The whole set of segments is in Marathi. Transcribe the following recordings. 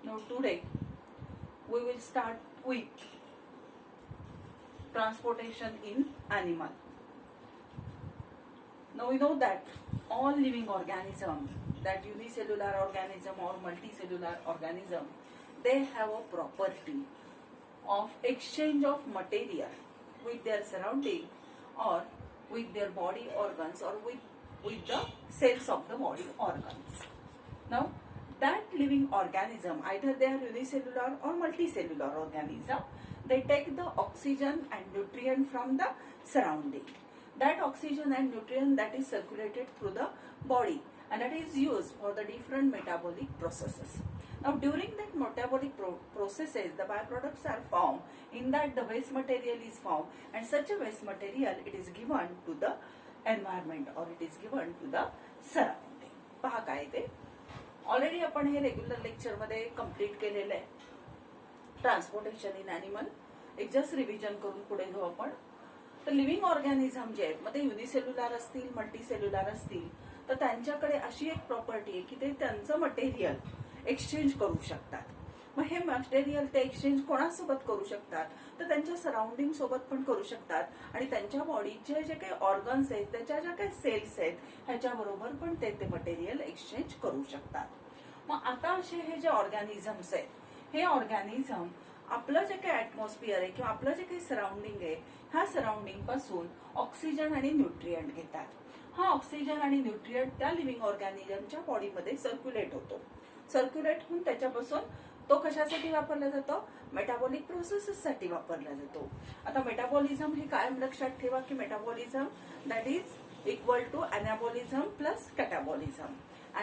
Now today we will start with transportation in animal. Now we know that all living organisms, that unicellular organism or multicellular organism, they have a property of exchange of material with their surrounding or with their body organs or with the cells of the body organs. Now that living organism, either they are unicellular or multicellular organism, they take the oxygen and nutrient from the surrounding. That oxygen and nutrient that is circulated through the body and that is used for the different metabolic processes. Now during that metabolic processes, the byproducts are formed. In that the waste material is formed, and such a waste material it is given to the environment or it is given to the surrounding. पहा काय ते ऑलरेडी आपण हे रेग्युलर लेक्चर मध्ये कंप्लीट केलेलं आहे. ट्रान्सपोर्टेशन इन ॲनिमल एक जस्ट रिव्हिजन करून पुढे घेऊ आपण. तर लिव्हिंग ऑर्गॅनिझम जे आहेत मग ते युनिसेल्युलर असतील मल्टीसेल्युलर असतील तर त्यांच्याकडे अशी एक प्रॉपर्टी आहे की ते त्यांचं मटेरियल एक्सचेंज करू शकतात. मग हे मटेरियल ते एक्सचेंज कोणासोबत करू शकतात तर त्यांच्या सराउंडिंग सोबत पण करू शकतात आणि त्यांच्या बॉडीचे जे काही ऑर्गन्स आहेत त्याच्या ज्या काही सेल्स आहेत ह्याच्याबरोबर पण ते मटेरियल एक्सचेंज करू शकतात. मग आता असे हे जे ऑर्गॅनिझम्स आहेत हे ऑर्गॅनिझम आपलं जे काही ऍटमॉस्फिअर आहे किंवा आपलं जे काही सराउंडिंग आहे ह्या सराउंडिंग पासून ऑक्सिजन आणि न्यूट्रिएंट घेतात. हा ऑक्सिजन आणि न्यूट्रिएंट त्या लिव्हिंग ऑर्गॅनिझमच्या बॉडीमध्ये सर्क्युलेट होतो. सर्क्युलेट होऊन त्याच्यापासून तो कशासाठी वापरला जातो? मेटाबॉलिक प्रोसेसेससाठी वापरला जातो. आता मेटाबॉलिझम हे कायम लक्षात ठेवा की metabolism that is equal to anabolism plus catabolism.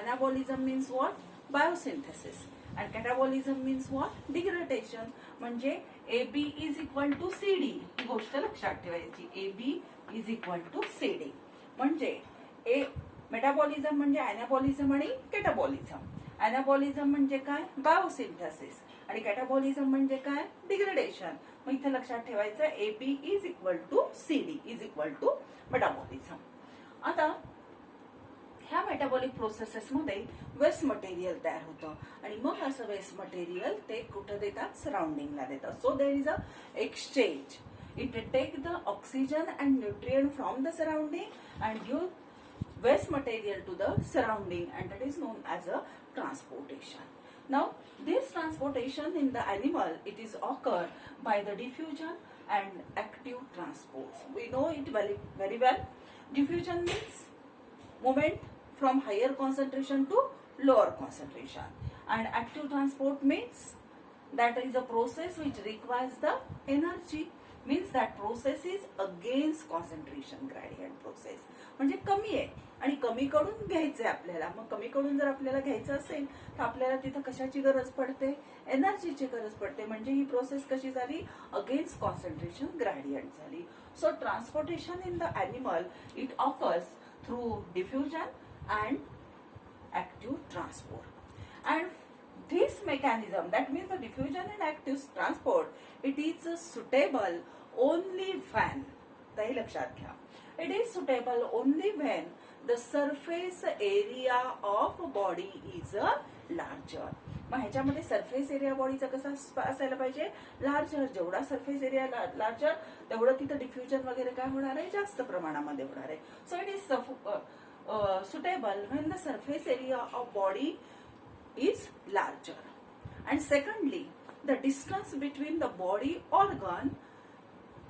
Anabolism means what? Biosynthesis. and catabolism means what? Degradation. म्हणजे AB is equal to CD ही गोष्ट लक्षात ठेवायची. AB is equal to CD. म्हणजे मेटाबॉलिझम म्हणजे अनाबॉलिझम आणि कॅटाबॉलिझम. अनाबॉलिझम म्हणजे काय? बायोसिंथेसिस. आणि कॅटाबॉलिझम म्हणजे काय? डिग्रेडेशन. मग इथे लक्षात ठेवायचं AB is equal to CD is equal to metabolism. आता ह्या मेटाबॉलिक प्रोसेसेस मध्ये वेस्ट मटेरियल तयार होतं आणि मग असं वेस्ट मटेरियल ते कुठं देतात? सराउंडिंगला देतात. So there is a exchange. It take the oxygen and nutrient from the surrounding and give waste material to the surrounding and that is known as a transportation. Now this transportation in the animal it is occur by the diffusion and active transport. We know it very well. Diffusion means movement from higher concentration to lower concentration and active transport means that is a process which requires the energy. Means that process is against concentration gradient process. म्हणजे कमी आहे आणि कमी कडून घ्यायचंय आपल्याला. मग कमी कडून जर आपल्याला घ्यायचं असेल तर आपल्याला तिथं कशाची गरज पडते? एनर्जीची गरज पडते. म्हणजे ही प्रोसेस कशी झाली? अगेन्स्ट कॉन्सन्ट्रेशन ग्रेडियंट झाली. So transportation in the animal it occurs through diffusion and active transport. And this mechanism, that means the diffusion and active transport, it is suitable only when, ताही लक्षात घ्या, it is suitable only when the surface area of body is larger. मग ह्याच्यामध्ये सरफेस एरिया बॉडीचा कसा असायला पाहिजे? लार्जर. जेवढा सरफेस एरिया लार्जर तेवढं तिथं डिफ्युजन वगैरे काय होणार आहे? जास्त प्रमाणामध्ये होणार आहे. So it is suitable when the surface area of body is larger. And secondly, the distance between the body organ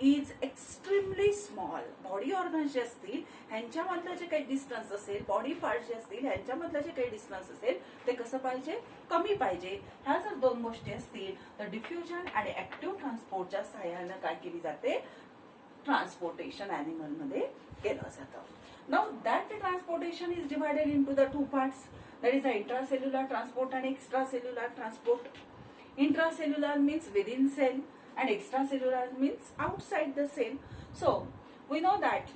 is extremely small. Body organ जे असतील ह्यांच्यामधलं जे काही डिस्टन्स असेल, बॉडी पार्ट जे असतील ह्यांच्यामधलं जे काही डिस्टन्स असेल ते कसं पाहिजे? कमी पाहिजे. ह्या जर दोन गोष्टी असतील तर डिफ्युजन आणि ऍक्टिव्ह ट्रान्सपोर्टच्या सहाय्याने काय केली जाते? ट्रान्सपोर्टेशन ॲनिमल मध्ये केलं जातं. Now that transportation is divided into the two parts. That is the intracellular transport and extracellular transport. Intracellular means within cell and extracellular means outside the cell. So we know that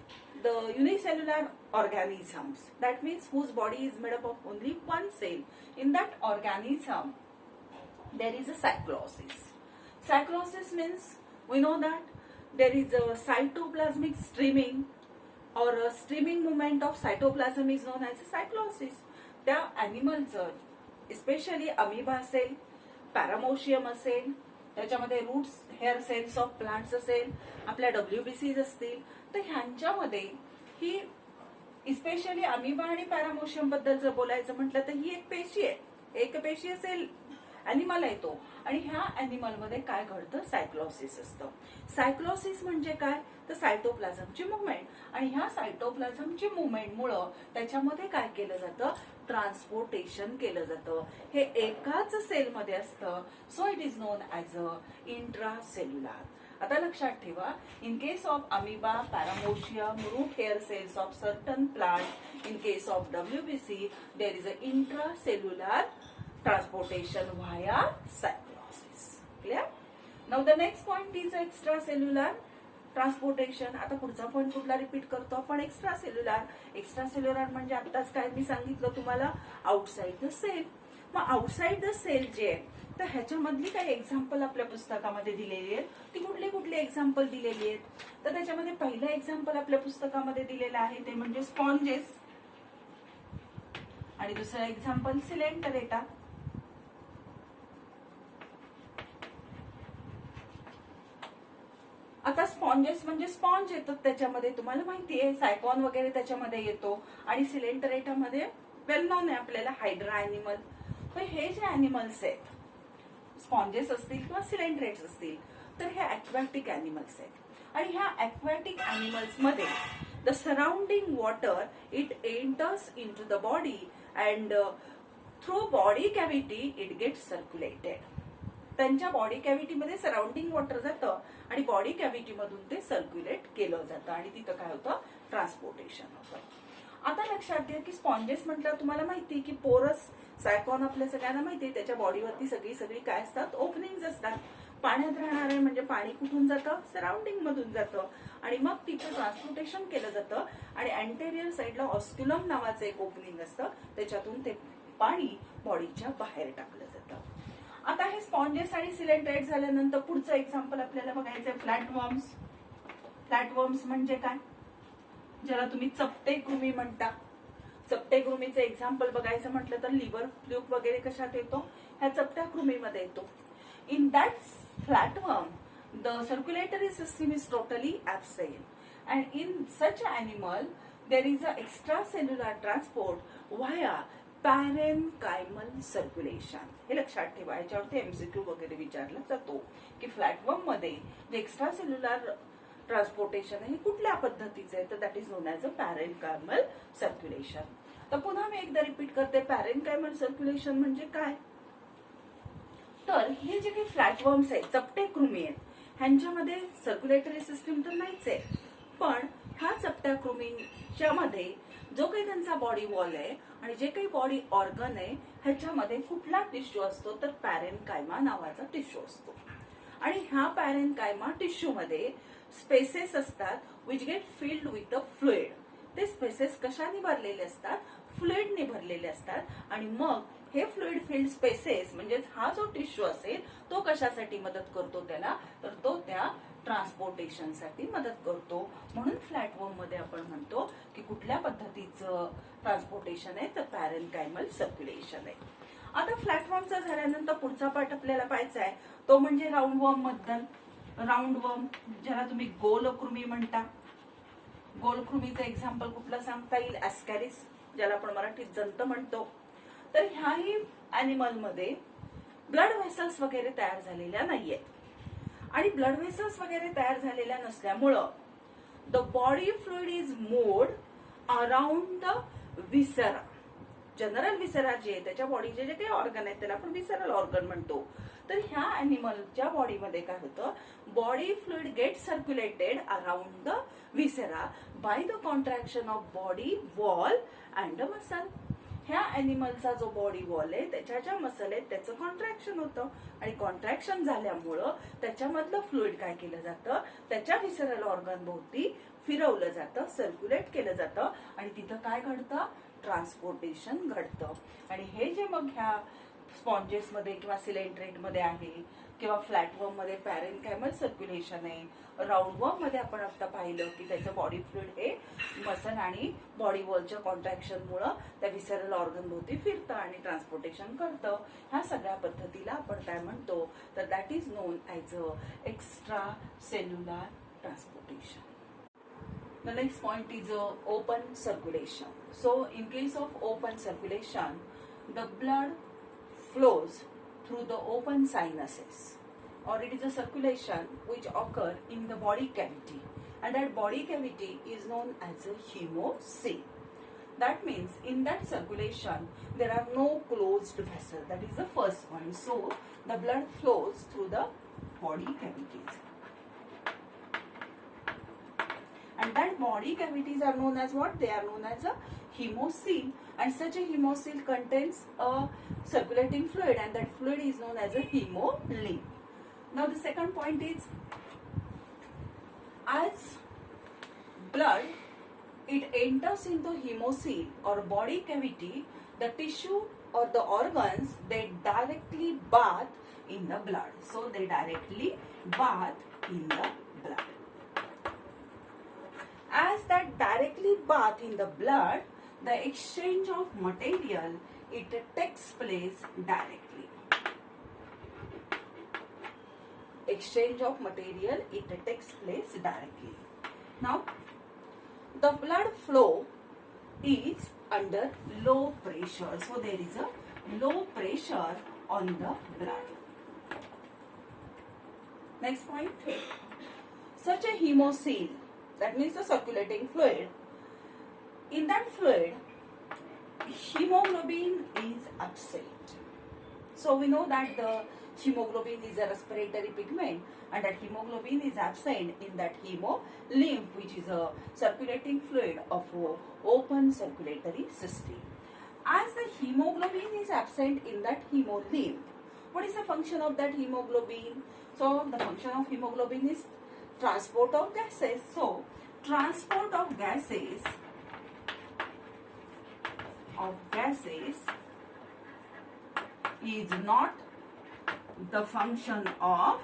the unicellular organisms, that means whose body is made up of only one cell, in that organism there is a cyclosis. Cyclosis means we know that there is a cytoplasmic streaming or a streaming movement of cytoplasm is known as a cyclosis. त्या ॲनिमलचं स्पेशली अमिबा असेल पॅरामोशियम असेल, त्याच्यामध्ये roots hair cells of plants असेल, आपल्या WBCs असतील, तर ह्यांच्यामध्ये ही इस्पेशली अमिबा आणि पॅरामोशियम बद्दल जर बोलायचं म्हटलं तर ही एक पेशी आहे, एक पेशी असेल अॅनिमल आहे तो. आणि ह्या अॅनिमल मध्ये काय घडतं, सायक्लोसिस असतं. सायक्लोसिस म्हणजे काय, तर सायटोप्लाझमची मुवमेंट. आणि ह्या सायटोप्लाझमची मुवमेंटमुळं त्याच्यामध्ये काय केलं जातं, ट्रान्सपोर्टेशन केलं जातं. हे एकाच सेलमध्ये असतं. So it is known as a intracellular. आता लक्षात ठेवा, in case of amoeba, paramecium, root hair cells of certain plant, in case of WBC, there is a intracellular transportation via cyclosis. Clear? Now the next point is extracellular transportation. आता पुढचा पॉईंट कुठला रिपीट करतो आपण, एक्स्ट्रासेल्युलर. एक्स्ट्रासेल्युलर म्हणजे आताच काय मी सांगितलं तुम्हाला, आउटसाइड द सेल. मग आउटसाइड द सेल जे आहे, तर ह्याच्यामधली काही एक्झाम्पल आपल्या पुस्तकामध्ये दिलेली आहेत. ती कुठली कुठली एक्झाम्पल दिलेली आहेत, तर त्याच्यामध्ये पहिलं एक्झाम्पल आपल्या पुस्तकामध्ये दिलेलं आहे ते म्हणजे स्पॉन्जेस, आणि दुसरं एक्झाम्पल सिलेंटरेटा. आता स्पॉन्जेस म्हणजे स्पॉन्ज येतात त्याच्यामध्ये, तुम्हाला माहिती आहे सायकॉन वगैरे त्याच्यामध्ये येतो. आणि सिलेंटरेटामध्ये वेल नॉन आहे आपल्याला हायड्रा अॅनिमल. तर हे जे अॅनिमल्स आहेत, स्पॉन्जेस असतील किंवा सिलेंटरेट्स असतील, तर हे अक्वॅटिक अॅनिमल्स आहेत. आणि ह्या अक्वॅटिक अॅनिमल्स मध्ये the surrounding water it enters into the body and through body cavity it gets circulated. त्यांच्या बॉडी कॅव्हिटीमध्ये सराउंडिंग वॉटर जातं आणि बॉडी कॅव्हिटी मधून ते सर्क्युलेट केलं जातं आणि तिथं काय होतं, ट्रान्सपोर्टेशन होतं. आता लक्षात घ्या की स्पॉन्जेस म्हटलं तुम्हाला माहिती की पोरस सायकॉन आपल्या सगळ्यांना माहिती, त्याच्या बॉडीवरती सगळी काय असतात, ओपनिंग्स असतात. पाण्यात राहणार आहे म्हणजे पाणी कुठून जातं, सराउंडिंग मधून जातं आणि मग तिथे ट्रान्सपोर्टेशन केलं जातं. आणि अँटेरियर साइडला ऑस्क्युलम नावाचं एक ओपनिंग असतं, त्याच्यातून ते पाणी बॉडीच्या बाहेर टाकलं जातं. आता हे स्पॉन्जेस आणि सिलेंट्रेट झाल्यानंतर पुढचं एक्झाम्पल आपल्याला बघायचंय फ्लॅटवर्म्स. फ्लॅटवर्म्स म्हणजे काय, ज्याला तुम्ही चपटे कृमी म्हणता. चपटे कृमीचं एक्झाम्पल बघायचं म्हटलं तर लिव्हर फ्लूक वगैरे कशात येतो, ह्या चपट्या कृमीमध्ये येतो. In that flatworm the circulatory system is totally absent and in such animal there is a extracellular transport via parenchymal circulation. हे लक्षात ठेवा, याच्यावरती MCQ वगैरे विचारला जातो की फ्लॅटवर्म मध्ये जे एक्स्ट्रासेल्युलर ट्रान्सपोर्टेशन आहे हे कुठल्या पद्धतीचं आहे, तर that is known as a parenchymal circulation. तर पुन्हा मी एकदा रिपीट करते, पॅरेनकायमल सर्क्युलेशन म्हणजे काय, तर हे जे काही फ्लॅटवर्म्स आहेत, चपटे कृमी आहेत, ह्यांच्यामध्ये सर्क्युलेटरी सिस्टीम तर नाहीच आहे, पण ह्या चपट्या कृमीच्या मध्ये जो काही त्यांचा बॉडी वॉल आहे आणि जे काही बॉडी ऑर्गन आहे ह्याच्यामध्ये कुठला टिश्यू असतो, तर पॅरेनकायमा नावाचा टिश्यू असतो. आणि ह्या पॅरेनकायमा टिश्यू मध्ये स्पेसेस असतात which get filled with a fluid. ते स्पेसेस कशाने भरलेले असतात, फ्लुइडने भरलेले असतात. आणि मग हे फ्लुइड फिल्ड स्पेसेस म्हणजे हा जो टिश्यू असेल तो कशासाठी मदत करतो त्याला, तर तो त्या ट्रान्सपोर्टेशनसाठी मदत करतो. म्हणून फ्लॅटवर्म मध्ये आपण म्हणतो की कुठल्या पद्धतीचं ट्रान्सपोर्टेशन आहे, तर पॅरेनकायमल सर्क्युलेशन आहे. आता फ्लॅटवर्मचा झाल्यानंतर पुढचा पार्ट आपल्याला पाहायचा आहे तो म्हणजे राऊंडवर्म बद्दल. राऊंडवर्म ज्याला तुम्ही गोलकृमी म्हणता. गोलकृमीचं एक्झाम्पल कुठलं सांगता येईल, ऍस्कॅरिस, ज्याला आपण मराठीत जंत म्हणतो. तर ह्याही अॅनिमल मध्ये ब्लड व्हेसल्स वगैरे तयार झालेल्या नाहीयेत. आणि ब्लड व्हेसल्स वगैरे तयार झालेल्या नसल्यामुळं the body fluid is moved around the विसरा. जनरल विसरा जे आहे त्याच्या बॉडीचे जे काही ऑर्गन आहेत त्याला आपण विसरल ऑर्गन म्हणतो. तर ह्या अॅनिमलच्या बॉडीमध्ये काय होतं, body fluid get circulated around the viscera by the contraction of body wall and the muscle. ह्या अॅनिमलचा जो बॉडी वॉल आहे त्याच्या ज्या मसल आहेत त्याचं कॉन्ट्रॅक्शन होतं आणि कॉन्ट्रॅक्शन झाल्यामुळं त्याच्यामधलं फ्लुइड काय केलं जातं, त्याच्या विसरल ऑर्गन भोवती फिरवलं जातं, सर्क्युलेट केलं जातं आणि तिथं काय घडतं, ट्रान्सपोर्टेशन घडतं. आणि हे जे मग ह्या स्पॉन्जेस मध्ये किंवा सिलेंट्रेट मध्ये आहे, किंवा फ्लॅटवर्म मध्ये पॅरेनकायमल सर्क्युलेशन आहे. राऊंडवर्म मध्ये आपण आता पाहिलं की त्याचं बॉडी फ्लुइड हे मसल आणि बॉडी वॉलच्या कॉन्ट्रॅक्शनमुळे त्या विसरल ऑर्गन भोवती फिरतं आणि ट्रान्सपोर्टेशन करतं. ह्या सगळ्या पद्धतीला आपण काय म्हणतो तर that is known as a extra cellular transportation. The next point is open circulation. So in case of open circulation, the blood flows through the open sinuses, or it is a circulation which occur in the body cavity, and that body cavity is known as a hemocoel. That means in that circulation there are no closed vessel. That is the first point. So the blood flows through the body cavities. And that body cavities are known as what? They are known as a hemocoel, and such a hemocoel contains a circulating fluid, and that fluid is known as a hemolymph. Now the second point is, as blood it enters into hemocoel or body cavity, the tissue or the organs, they directly bath in the blood. So they directly bath in the blood. As that directly bath in the blood, the exchange of material, it takes place directly. Exchange of material, it takes place directly. Now, the blood flow is under low pressure. So there is a low pressure on the blood. Next point. Such a hemocoel, that means the circulating fluid. In that fluid, hemoglobin is absent. So we know that the hemoglobin is a respiratory pigment, and that hemoglobin is absent in that hemolymph, which is a circulating fluid of open circulatory system. As the hemoglobin is absent in that hemolymph, what is the function of that hemoglobin? So the function of hemoglobin is transport of gases. So transport of gases is not the function of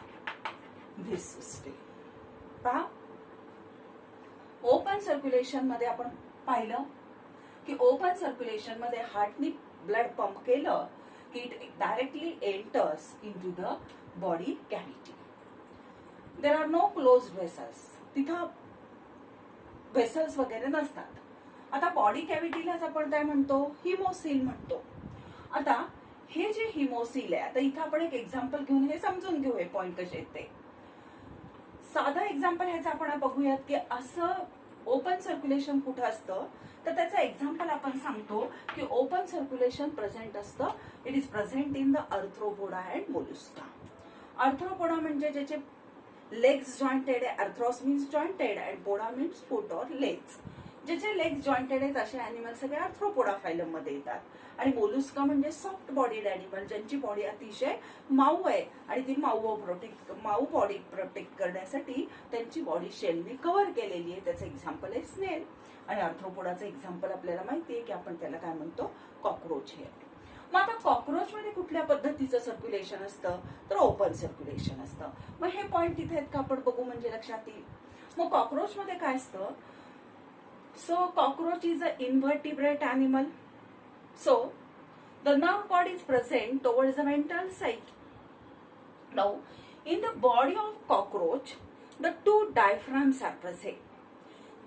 this system. पहा, ओपन सर्क्युलेशन मध्ये आपण पाहिलं की ओपन सर्क्युलेशन मध्ये हार्टनी ब्लड पंप केलं की it directly enters into the body cavity. There are no closed vessels. तिथं व्हेसल्स वगैरे नसतात. आता बॉडी कॅव्हिटीलाच आपण काय म्हणतो? हिमोसील म्हणतो. आता हे जे हिमोसील आहे, आता इथं आपण एक एक्झाम्पल घेऊन हे समजून घेऊ हे पॉइंट कसे आहेत ते. साधं एक्झाम्पल ह्याचं आपण बघूयात की असं ओपन सर्क्युलेशन कुठं असतं तर त्याचं एक्झाम्पल आपण सांगतो की ओपन सर्क्युलेशन प्रेझेंट असतं. It is present in the arthropoda and mollusca. Arthropoda म्हणजे ज्याचे लेग्स जॉइंटेड आहे. Arthros means jointed and poda means foot or legs. ज्याचे लेग्स जॉइंटेड आहेत असे अॅनिमल सगळे अर्थ्रोपोडा फायलम मध्ये येतात. आणि मोलुस्का म्हणजे सॉफ्ट बॉडीड अॅनिमल ज्यांची बॉडी अतिशय माऊ आहे आणि ती माऊ बॉडी प्रोटेक्ट करण्यासाठी त्यांची बॉडी शेलने कव्हर केलेली आहे. त्याचं एक्झाम्पल आहे स्नेल. आणि अर्थ्रोपोडाचं एक्झाम्पल आपल्याला माहिती आहे की आपण त्याला काय म्हणतो? कॉकरोच हे. मग आता कॉकरोच मध्ये कुठल्या पद्धतीचं सर्क्युलेशन असतं तर ओपन सर्क्युलेशन असतं. मग हे पॉइंट तिथे आहेत का आपण बघू म्हणजे लक्षात येईल. मग कॉकरोच मध्ये काय असतं? So cockroach is a invertebrate animal. So, the nerve cord is present towards the ventral side. Now, in the body of cockroach, the two diaphragms are present.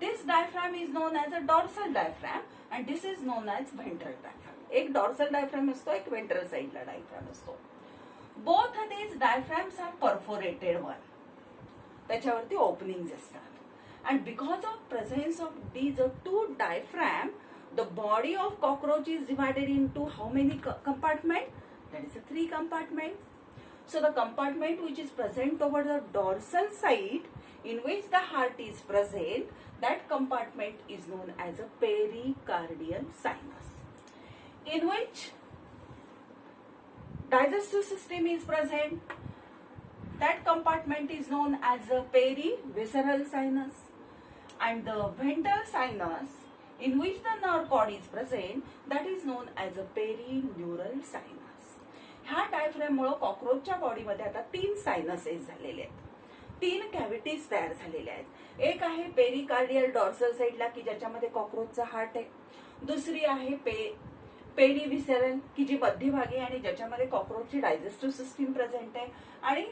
This diaphragm is known as a dorsal diaphragm and this is known as ventral diaphragm. एक dorsal diaphragm असतो, एक ventral side ला diaphragm असतो. Both of these diaphragms are perforated one. त्याच्यावरती openings असतात. And because of presence of these two diaphragm, the body of cockroach is divided into how many compartments? That is 3 compartments. So the compartment which is present over the dorsal side, in which the heart is present, that compartment is known as a pericardial sinus. In which digestive system is present, that compartment is known as a perivisceral sinus. And the ventral sinus, in which the nerve cord is present, that is known as a perineural sinus. डायफ्रॅममुळे कॉक्रोचच्या बॉडीमध्ये आता 3 सायनसेस झालेले आहेत, 3 कॅव्हिटीज तयार झालेल्या आहेत. एक आहे पेरिकार्डियल डॉर्सल साइडला की ज्याच्यामध्ये कॉक्रोचचा हार्ट आहे. दुसरी आहे पेरिव्हिसरल की जी मध्यभागी आणि ज्याच्यामध्ये कॉक्रोचची डायजेस्टिव्ह सिस्टीम प्रेझेंट आहे. आणि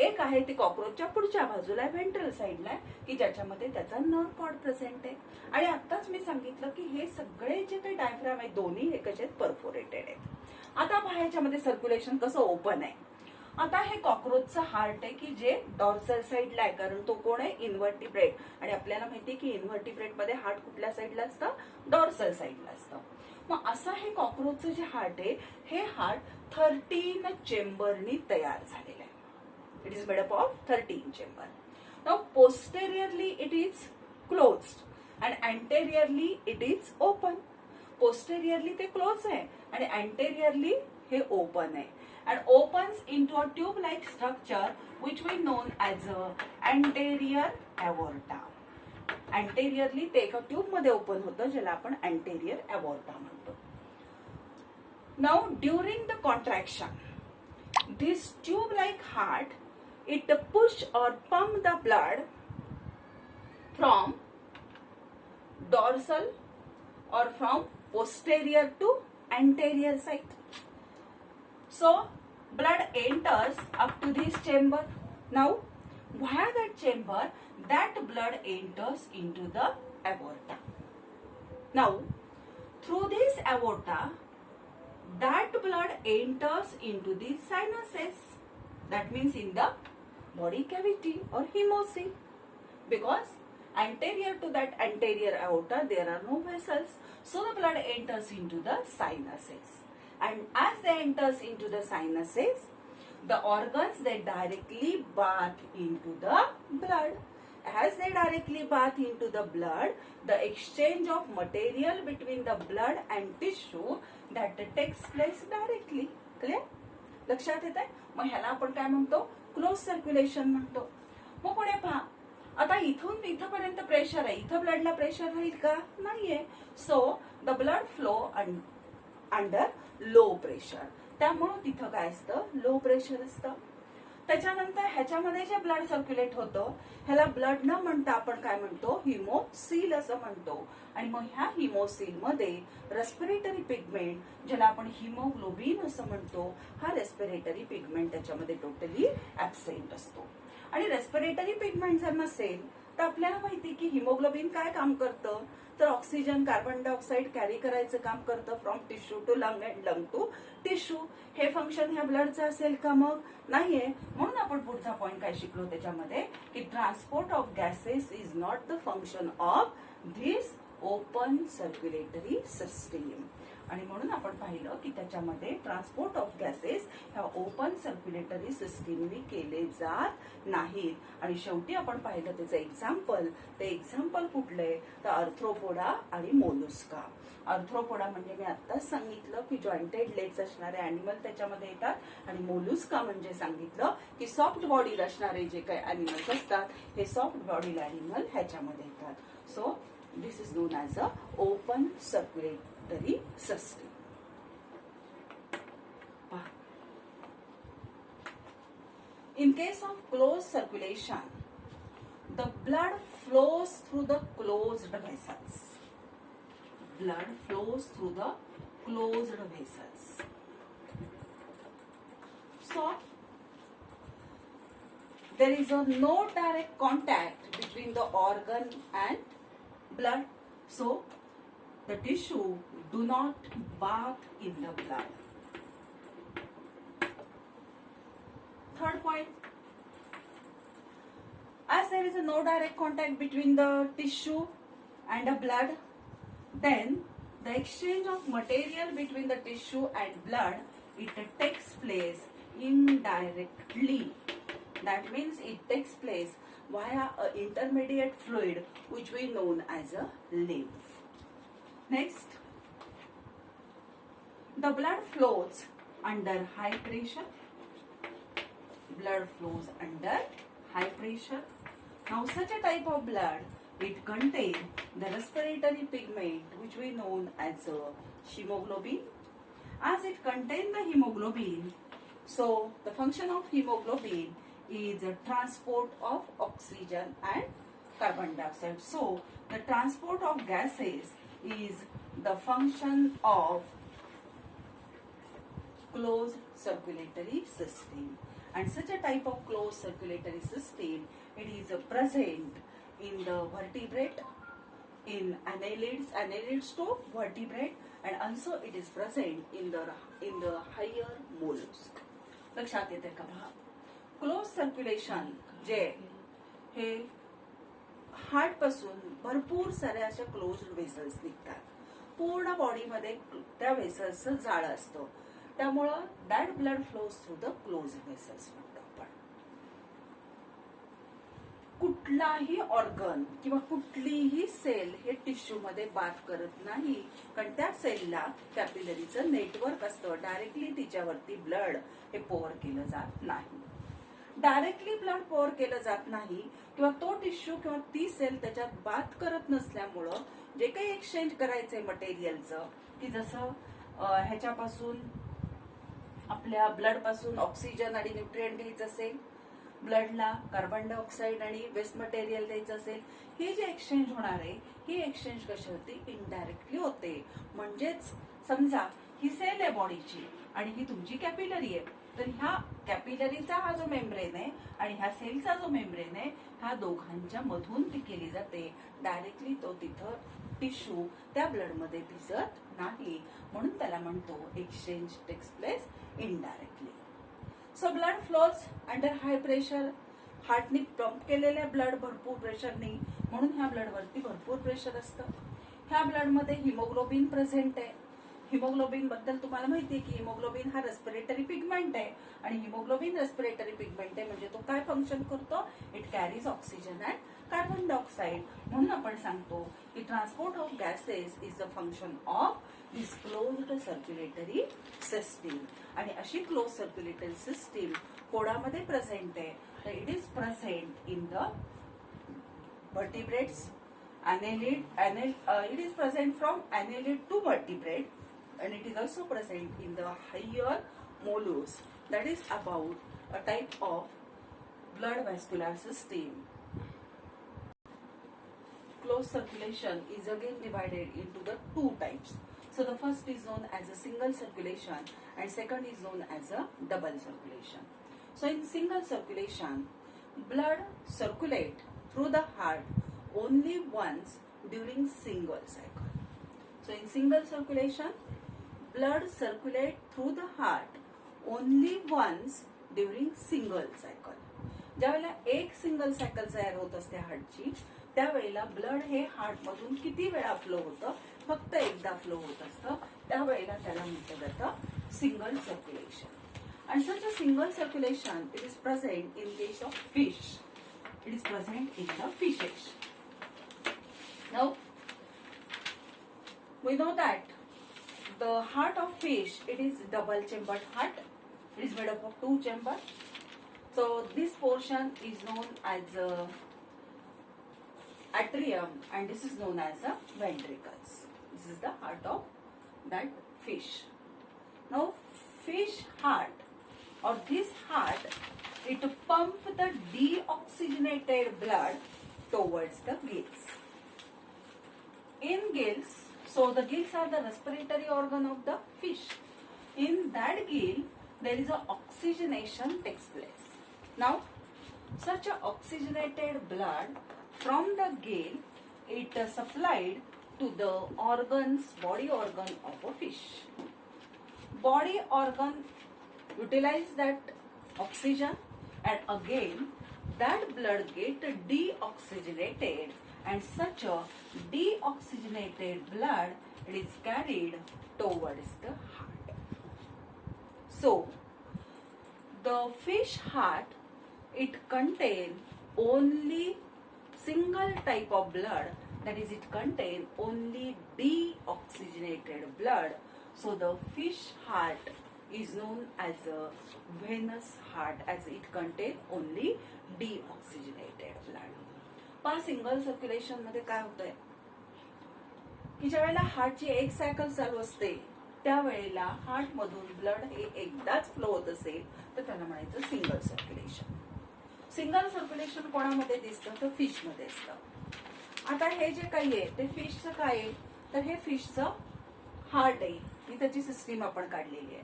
एक आहे ती कॉक्रोचच्या पुढच्या बाजूला व्हेंट्रल साइडला आहे की ज्याच्यामध्ये त्याचा नर्व कॉर्ड प्रेझेंट आहे. आणि आताच मी सांगितलं की हे सगळे जे काही डायफ्राम आहेत दोन्ही हे कसे परफोरेटेड आहेत. आता पहा ह्याच्यामध्ये सर्क्युलेशन कसं ओपन आहे. आता हे कॉक्रोचचं हार्ट आहे की जे डॉर्सल साइडला आहे, कारण तो कोण आहे, इन्व्हर्टिब्रेट. आणि आपल्याला माहिती आहे की इन्व्हर्टिब्रेट मध्ये हार्ट कुठल्या साइडला असतं, डॉर्सल साइडला असतं. मग असं हे कॉक्रोचचं जे हार्ट आहे हे हार्ट 13 चेंबरनी तयार झालेलं आहे. It is made up of 13 chamber. Now posteriorly it is closed and anteriorly it is open. Posteriorly ते क्लोज आहे आणि अँटेरियरली हे ओपन आहे. and opens into a tube-like structure which we known as a anterior aorta. Anteriorly ते एका ट्यूब मध्ये ओपन होतं ज्याला आपण anterior aorta म्हणतो. Now during the contraction, this tube-like heart it push or pump the blood from dorsal or from posterior to anterior side. So blood enters up to this chamber. Now via that chamber that blood enters into the aorta. Now through this aorta that blood enters into the sinuses. That means in the body cavity or hemocoel. Because anterior to that anterior aorta there are no vessels. So the blood enters into the sinuses. And as they enters into the sinuses, the organs they directly bath into the blood. As they directly bath into the blood, the exchange of material between the blood and tissue that takes place directly. Clear? लक्षात येत आहे? मग ह्याला आपण काय म्हणतो? क्लोज सर्क्युलेशन म्हणतो. मग पुढे पहा, आता इथून इथपर्यंत प्रेशर आहे, इथं ब्लडला प्रेशर राहील का? नाहीये. So the blood flow under low pressure. त्यामुळे तिथं काय असतं? लो प्रेशर असतं. त्याच्यानंतर ह्याच्यामध्ये जे ब्लड सर्क्युलेट होतं ह्याला ब्लड न म्हणता आपण काय म्हणतो? हिमोसील असं म्हणतो. आणि मग ह्या हिमोसील मध्ये रेस्पिरेटरी पिगमेंट ज्याला आपण हिमोग्लोबिन असं म्हणतो, हा रेस्पिरेटरी पिगमेंट त्याच्यामध्ये टोटली ऍब्सेंट असतो. आणि रेस्पिरेटरी पिगमेंट जर नसेल तर आपल्याला माहिती की हिमोग्लोबिन काय काम करतं, तर ऑक्सिजन कार्बन डायऑक्साईड कॅरी करायचं काम करतं from tissue to lung and lung to tissue. हे फंक्शन ह्या ब्लडचं असेल का? मग नाहीये. म्हणून आपण पुढचा पॉईंट काय शिकलो त्याच्यामध्ये की transport of gases is not the function of this open circulatory system. आणि म्हणून आपण पाहिलं की त्याच्यामध्ये ट्रान्सपोर्ट ऑफ गॅसेस ह्या ओपन सर्क्युलेटरी सिस्टीमनी केले जात नाहीत. आणि शेवटी आपण पाहिलं त्याचं एक्झाम्पल, ते एक्झाम्पल कुठले, तर अर्थ्रोपोडा आणि मोलुस्का. अर्थ्रोपोडा म्हणजे मी आत्ताच सांगितलं की जॉईंटेड लेग्स असणारे अॅनिमल त्याच्यामध्ये येतात. आणि मोलुस्का म्हणजे सांगितलं की सॉफ्ट बॉडी असणारे जे काही अॅनिमल्स असतात हे सॉफ्ट बॉडी अॅनिमल ह्याच्यामध्ये येतात. So this is known as a open circulatory system. In case of closed circulation, the blood flows through the closed vessels. Blood flows through the closed vessels. So there is a no direct contact between the organ and blood, so the tissue do not bath in the blood. Third point, as there is a no direct contact between the tissue and the blood, then the exchange of material between the tissue and blood it takes place indirectly. That means it takes place via an intermediate fluid which we known as a lymph. Next, the blood flows under high pressure. Blood flows under high pressure. Now such a type of blood it contains the respiratory pigment which we known as a hemoglobin. As it contains the hemoglobin, So the function of hemoglobin is transport of oxygen and carbon dioxide. So the transport of gases is the function of closed circulatory system, and such a type of closed circulatory system, it is present in the vertebrate, in annelids to vertebrate, and also it is present in the higher mollusk. लक्षात येते का पहा, क्लोज सर्क्युलेशन जे हे हार्ट पासून भरपूर साऱ्या अशा क्लोज वेसल्स निघतात. पूर्ण बॉडीमध्ये त्या वेसल्सचं जाळं असतं, त्यामुळं that blood flows through the close vessels म्हणतो आपण. कुठलाही ऑर्गन किंवा कुठलीही सेल हे टिश्यू मध्ये बात करत नाही, कारण त्या सेलला कॅपिलरीचं नेटवर्क असतं. डायरेक्टली तिच्यावरती ब्लड हे पोअर केलं जात नाही. डायरेक्टली ब्लड पोअर केलं जात नाही किंवा तो टिश्यू किंवा ती सेल त्याच्यात बात करत नसल्यामुळं जे काही एक्सचेंज करायचंय मटेरियलचं, की जसं ह्याच्यापासून आपल्या ब्लड पासून ऑक्सिजन आणि न्यूट्रिएंट घ्यायचं असेल, ब्लडला कार्बन डायऑक्साईड आणि वेस्ट मटेरियल द्यायचं असेल, हे जे एक्सचेंज होणार आहे ही एक्सचेंज कशी होते, इनडायरेक्टली होते. म्हणजेच समजा ही सेल आहे बॉडीची आणि ही तुमची कॅपिलरी आहे, तर ह्या कॅपिलरीचा हा जो मेम्ब्रेन आहे आणि ह्या सेलचा जो मेम्ब्रेन आहे, ह्या दोघांच्या मधून ती केली जाते. डायरेक्टली तो तिथं टिश्यू त्या ब्लडमध्ये भिजत नाही, म्हणून त्याला म्हणतो exchange takes place indirectly. So blood flows under high pressure. हार्टनी पंप केलेले ब्लड भरपूर प्रेशरनी, म्हणून ह्या ब्लडवरती भरपूर प्रेशर असतं. ह्या ब्लडमध्ये हिमोग्लोबिन प्रेझेंट आहे. हिमोग्लोबिन बद्दल तुम्हाला माहिती आहे की हिमोग्लोबिन हा रेस्पिरेटरी पिगमेंट आहे, आणि हिमोग्लोबिन रेस्पिरेटरी पिगमेंट आहे म्हणजे तो काय फंक्शन करतो, it carries oxygen and carbon dioxide. म्हणून आपण सांगतो की transport of gases is the function of this closed circulatory system. आणि अशी क्लोज सर्क्युलेटरी सिस्टीम कोणामध्ये प्रेझेंट आहे, तर it is present in the vertebrates, it is present from annelid to vertebrate, and it is also present in the higher mollusc. That is about a type of blood vascular system. Closed circulation is again divided into the two types. So the first is known as a single circulation and second is known as a double circulation. So in single circulation, blood circulate through the heart only once during single cycle. So in single circulation, blood circulate through the heart only once during single cycle. ज्यावेळेला एक सिंगल सायकल तयार होत असते हार्टची, त्यावेळेला ब्लड हे हार्ट मधून किती वेळा फ्लो होतं, फक्त एकदा फ्लो होत असतं. त्यावेळेला त्याला म्हटलं जातं single circulation. And such a single circulation, it is present in case of fish. It is present in the fishes. Now, we know that the heart of fish, it is double chambered heart. It is made up of two chambers. So this portion is known as atrium and this is known as ventricles. This is the heart of that fish. Now, fish heart or this heart, it pump the deoxygenated blood towards the gills. In gills, so the gills are the respiratory organ of the fish. In that gill, there is a oxygenation takes place. Now, such a oxygenated blood from the gill, it supplied to the organs, body organ of a fish. Body organ utilize that oxygen, and again that blood get deoxygenated, and such a deoxygenated blood is carried towards the heart. So the fish heart, it contain only single type of blood, that is it contain only deoxygenated blood. So the fish heart is known as a venous heart, as it contain only deoxygenated blood. पहा सिंगल सर्क्युलेशन मध्ये काय होतंय की ज्यावेळेला हार्टची एक सायकल चालू असते त्यावेळेला हार्टमधून ब्लड हे एकदाच फ्लो होत असेल तर त्याला म्हणायचं सिंगल सर्क्युलेशन. सिंगल सर्क्युलेशन कोणामध्ये दिसतं तर फिश मध्ये असतं. आता हे जे काही आहे ते फिशचं काय आहे तर हे फिशचं हार्ट आहे. ही त्याची सिस्टीम आपण काढलेली आहे.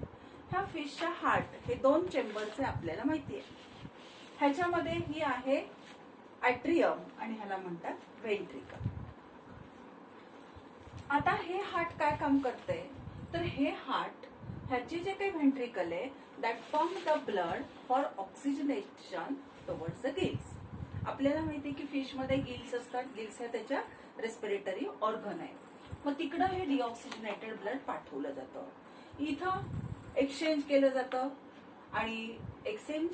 ह्या फिशच्या हार्ट हे 2 चेंबरचे आपल्याला माहिती आहे. ह्याच्यामध्ये ही आहे ॲट्रियम आणि ह्याला म्हणतात व्हेंट्रिकल. आता हे हार्ट काय काम करते तर हे हार्ट ह्याची जे काही व्हेंट्रिकल आहे that pump the blood for oxygenation towards the gills. आपल्याला माहिती आहे की फिश मध्ये गिल्स असतात. गिल्स हे त्याच्या रेस्पिरेटरी ऑर्गन आहे. मग तिकडं हे डिऑक्सिजनेटेड ब्लड पाठवलं जातं. इथं एक्सचेंज केलं जातं आणि exchange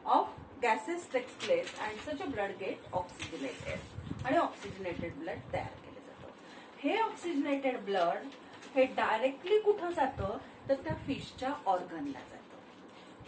of gases takes place and such a blood get oxygenated आणि ऑक्सिजनेटेड ब्लड तयार केलं जातं. हे ऑक्सिजनेटेड ब्लड हे डायरेक्टली कुठं जातं तर त्या फिशच्या ऑर्गनला जातं.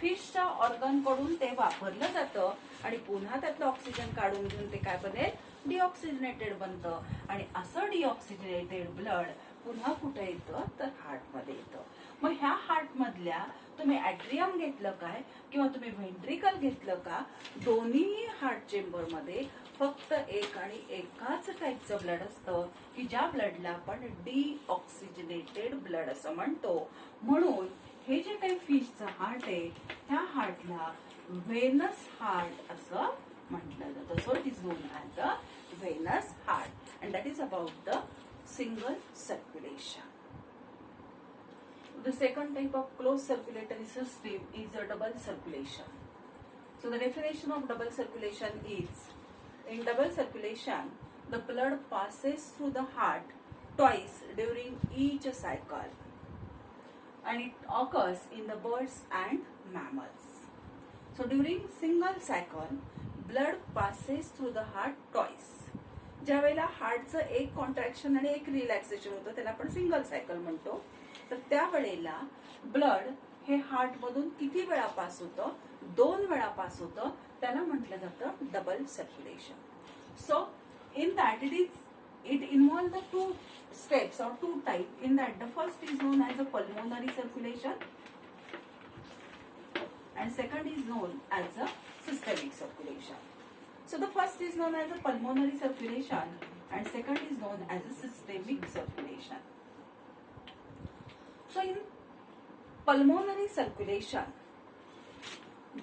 फिशच्या ऑर्गन कडून ते वापरलं जातं आणि पुन्हा त्यातलं ऑक्सिजन काढून घेऊन ते काय बनेल डिऑक्सिजनेटेड बनतं. आणि असं डिऑक्सिजनेटेड ब्लड पुन्हा कुठे येतं तर हार्टमध्ये येतं. मग ह्या हार्ट मधल्या तुम्ही ॲट्रियम घेतलं काय किंवा तुम्ही व्हेंट्रिकल घेतलं का दोन्ही हार्ट चेंबर मध्ये फक्त एक आणि एकाच टाईपचं ब्लड असतं की ज्या ब्लडला आपण डिऑक्सिजनेटेड ब्लड असं म्हणतो. म्हणून हे जे काही फिशचं हार्ट आहे त्या हार्टला व्हेनस हार्ट असं म्हटलं जातं. So it is known as a Venus heart and that is about the single circulation. The second type of closed circulatory system is a double circulation. So the definition of double circulation is, in double circulation, the blood passes through the heart twice during each cycle and it occurs in the birds and mammals. So during single cycle, blood passes through the heart twice. ज्या वेळेला हार्टचं एक कॉन्ट्रॅक्शन आणि एक रिलॅक्सेशन होतं त्याला आपण सिंगल सायकल म्हणतो. तर त्यावेळेला ब्लड हे हार्ट मधून किती वेळा पास होतं 2 वेळा पास होतं. त्याला म्हटलं जातं double circulation. So in that it involves the 2 steps or 2 types. In that the first is known as a pulmonary circulation and second is known as a systemic circulation. So the first is known as a pulmonary circulation and second is known as a systemic circulation. So in pulmonary circulation,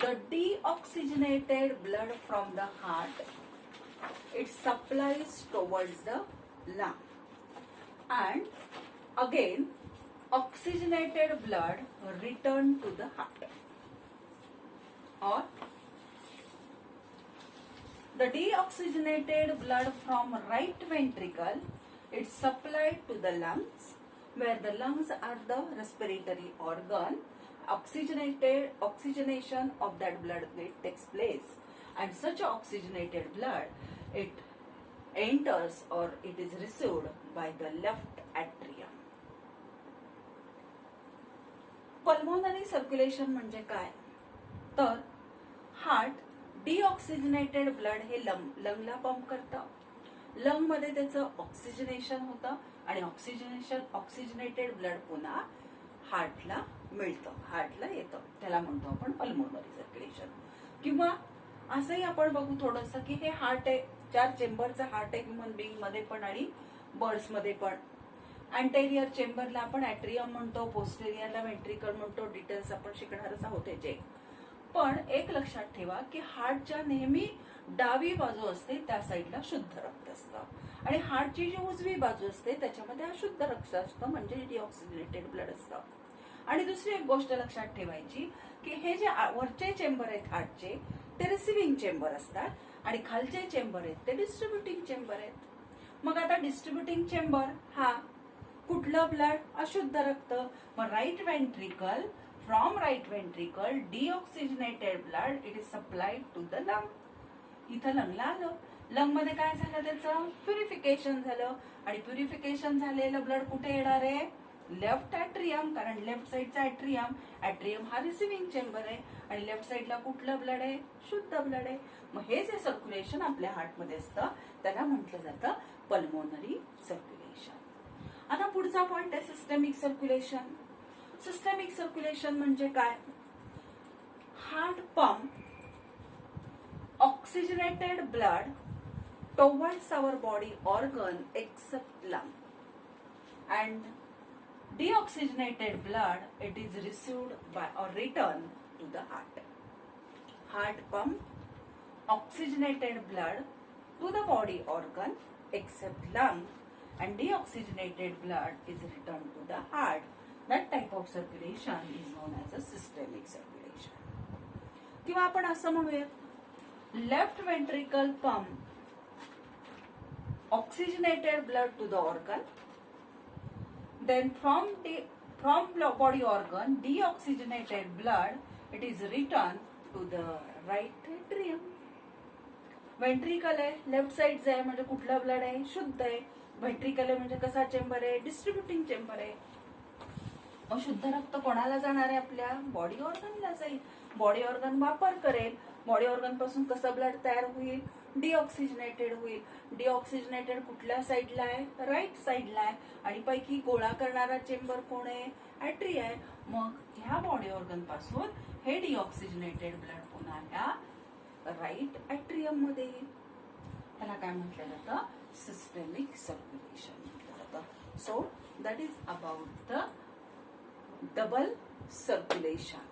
the deoxygenated blood from the heart, it supplies towards the lung, and again oxygenated blood return to the heart. Or the deoxygenated blood from right ventricle, it's supplied to the lungs, where the lungs are the respiratory organ. Oxygenation of that blood takes place, and such oxygenated blood it enters or it is received by the left atrium. Pulmonary circulation म्हणजे काय तर हार्ट डिऑक्सिजनेटेड ब्लड हे लंगला पंप करतं. लंग मध्ये त्याचं ऑक्सिजनेशन होतं आणि ऑक्सिजनेटेड ब्लड पुन्हा हार्टला मिळतं, हार्टला येतं. त्याला म्हणतो आपण पल्मोनरी सर्क्युलेशन. किंवा असंही आपण बघू थोडंसं की हे हार्ट आहे 4 चेंबरचं हार्ट आहे ह्युमन बिंग मध्ये पण आणि बर्ड्स मध्ये पण. अँटेरियर चेंबरला आपण ॲट्रियम म्हणतो, पोस्टेरियरला व्हेंट्रिकल म्हणतो. डिटेल्स आपण शिकणारच आहोत याचे. पण एक लक्षात ठेवा की हार्टच्या नेहमी डावी बाजू असते त्या साईडला शुद्ध रक्त असतं आणि हार्टची जी उजवी बाजू असते त्याच्यामध्ये अशुद्ध रक्त असतं म्हणजे डिऑक्सिजनेटेड ब्लड असतं. आणि दुसरी एक गोष्ट लक्षात ठेवायची की हे जे वरचे चेंबर आहेत हार्टचे ते रिसिव्हिंग चेंबर असतात आणि खालचे चेंबर आहेत ते डिस्ट्रीब्युटिंग चेंबर आहेत. मग आता डिस्ट्रीब्युटिंग चेंबर हा कुठलं ब्लड अशुद्ध रक्त. मग right ventricle, from right ventricle deoxygenated blood it is supplied to the lung. इथं लंगला आलं, लंग मध्ये काय झालं त्याचं प्युरिफिकेशन झालं आणि प्युरिफिकेशन झालेलं ब्लड कुठे येणार आहे लेफ्ट ॲट्रियम, कारण लेफ्ट साईडचा ॲट्रियम, ॲट्रियम हा रिसिव्हिंग चेंबर आहे आणि लेफ्ट साईडला कुठलं ब्लड आहे शुद्ध ब्लड आहे. मग हे जे सर्क्युलेशन आपल्या हार्टमध्ये असतं त्याला म्हटलं जातं पल्मोनरी सर्क्युलेशन. आता पुढचा पॉइंट आहे सिस्टमिक सर्क्युलेशन. सिस्टमिक सर्क्युलेशन म्हणजे काय? Heart pump oxygenated blood towards our body organ except lung, and deoxygenated blood it is received by or returned to the heart. Heart pump oxygenated blood to the body organ except lung, and deoxygenated blood is returned to the heart. That type of circulation is known as a systemic circulation. किंवा आपण असं म्हणूया, left ventricle pump oxygenated blood to the organ, then from body organ deoxygenated blood it is returned to the right atrium. Ventricle आहे, लेफ्ट साइड आहे म्हणजे कुठला ब्लड आहे? शुद्ध आहे. वेंट्रिकल आहे म्हणजे कसा चेंबर आहे? डिस्ट्रीब्युटिंग चेंबर आहे. मग शुद्ध रक्त कोणाला जाणार आहे? आपल्या बॉडी ऑर्गनला जाईल. बॉडी ऑर्गन वापर करेल. बॉडी ऑर्गन पासून कसं ब्लड तयार होईल? डिऑक्सिजनेटेड होईल. डिऑक्सिजनेटेड कुठल्या साईडला आहे? राईट साईडला आहे. आणि पैकी गोळा करणारा चेंबर कोण आहे? ॲट्री आहे. मग ह्या बॉडी ऑर्गन पासून हे डिऑक्सिजनेटेड ब्लड पुन्हा ह्या राईट ॲट्रियम मध्ये येईल. त्याला काय म्हटलं जातं? सिस्टेमिक सर्क्युलेशन म्हटलं जातं. So that is about the double circulation.